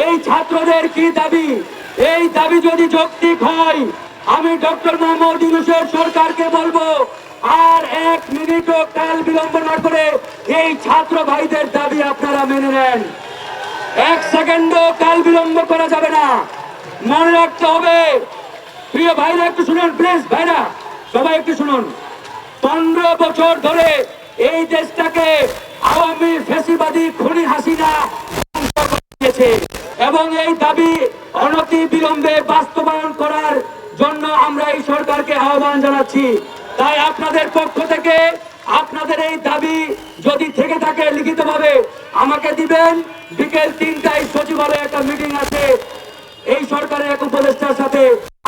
এই ছাত্রদের কি দাবি, এই দাবি যদি যৌক্তিক হয়, আমি ডক্টর মোহাম্মদ ইউনূসের সরকারকে বলবো আর 1 মিনিটও কাল বিলম্ব না করে এই ছাত্র ভাইদের দাবি আপনারা মেনে নেন। 1 সেকেন্ডও কাল বিলম্ব করা যাবে না। মনে রাখতে হবে, প্রিয় ভাইরা একটু শুনুন প্লিজ, ভাইরা সবাই একটু শুনুন। 15 বছর ধরে এই দেশটাকে আওয়ামী ফ্যাসিবাদী খুনি হাসিনা এবং এই দাবি অনতি বিলম্বে বাস্তবায়ন করার জন্য আমরা এই সরকারকে আহ্বান জানাচ্ছি। তাই আপনাদের পক্ষ থেকে আপনাদের এই দাবি যদি থেকে থাকে লিখিতভাবে আমাকে দিবেন। বিকেল 3টায় সচিবালয়ে একটা মিটিং আছে এই সরকারের এক উপদেষ্টার সাথে।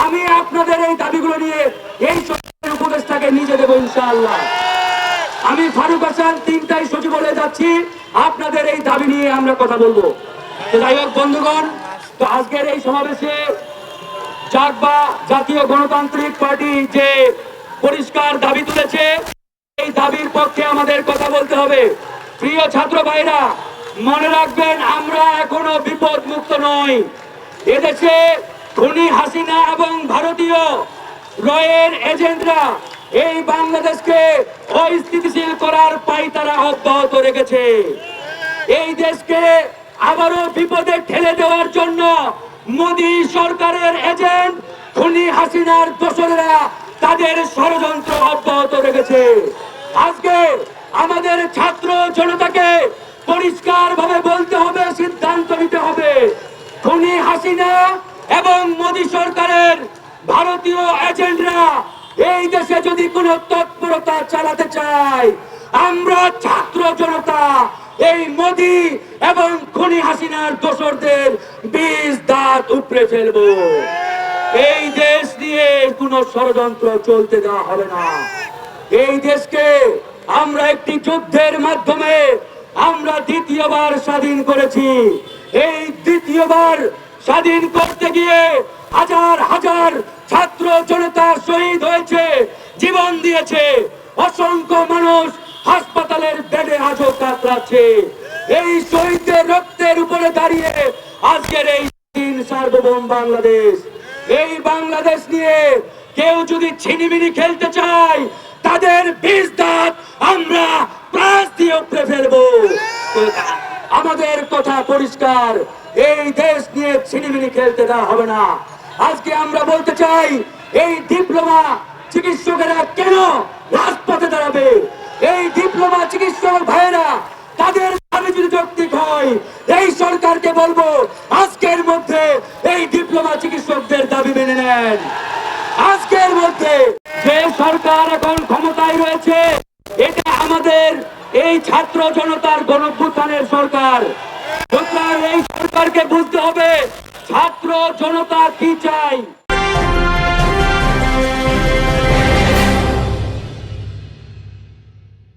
আমি আপনাদের এই দাবিগুলো নিয়ে এই সরকারের উপদেষ্টাকে নিয়ে দেবো ইনশাআল্লাহ। আমি ফারুক হাসান 3টায় সচিবালয়ে যাচ্ছি, আপনাদের এই দাবি নিয়ে আমরা কথা বলবো। যাই হোক বন্ধুগণ, তো আজকের এই সমাবেশে জাগবা জাতীয় গণতান্ত্রিক পার্টি যে পরিষ্কার দাবি তুলেছে, এই দাবির পক্ষে আমাদের কথা বলতে হবে। প্রিয় ছাত্র ভাইরা, মনে রাখবেন আমরা এখনো বিপদ মুক্ত নই। এদেশে খুনি হাসিনা এবং ভারতীয় রয়ের এজেন্টরা এই বাংলাদেশকে অস্থিতিশীল করার পায়তারা অব্যাহত রেখেছে। এই দেশকে আবারও বিপদে ঠেলে দেওয়ার জন্য মোদী সরকারের এজেন্ট খুনি হাসিনার দোসরেরা তাদের ষড়যন্ত্র অব্যাহত রেখেছে। আজকে আমাদের ছাত্র জনতাকে পরিষ্কার ভাবে বলতে হবে, সিদ্ধান্ত নিতে হবে, খুনি হাসিনা এবং মোদী সরকারের ভারতীয় এজেন্টরা এই দেশে যদি কোনো তৎপরতা চালাতে চায়, আমরা ছাত্র জনতা এই মোদী এবং খুনি হাসিনার দোসরদের বীজ দাঁত উপড়ে ফেলবো। এই দেশ নিয়ে কোনো ষড়যন্ত্র চলতে দেওয়া হবে না। এই দেশকে আমরা একটি যুদ্ধের মাধ্যমে আমরা দ্বিতীয়বার স্বাধীন করেছি। এই দ্বিতীয়বার স্বাধীন করতে গিয়ে হাজার হাজার ছাত্র জনতা শহীদ হয়েছে, জীবন দিয়েছে। অসংখ্য মানুষ হাসপাতালের বেডে আজও কাতরাচ্ছে। এই শহীদদের রক্তের উপরে দাঁড়িয়ে আজকের এই সার্বভৌম বাংলাদেশ, এই বাংলাদেশ নিয়ে কেউ যদি ছিনিমিনি খেলতে চায়, তাদের বীজ দাঁত আমরা প্রাণ দিয়ে উপড়ে ফেলবো। আমাদের কথা পরিষ্কার, এই দেশ নিয়ে ছিনিমিনি খেলতে দেওয়া হবে না। আজকে আমরা বলতে চাই, এই ডিপ্লোমা চিকিৎসকেরা কেন রাজপথে দাঁড়াবে? এই ডিপ্লোমা চিকিৎসক ভাইয়েরা তাদের দাবি যদি যৌক্তিক হয়, এই সরকারকে বলবো আজকের মধ্যে এই ডিপ্লোমা চিকিৎসকদের দাবি মেনে নেন। আজকের মধ্যে যে সরকার এখন ক্ষমতায় রয়েছে, এটা আমাদের এই ছাত্র জনতার গণঅভ্যুত্থানের সরকার। সুতরাং এই সরকারকে বুঝতে হবে ছাত্র জনতা কি চায়।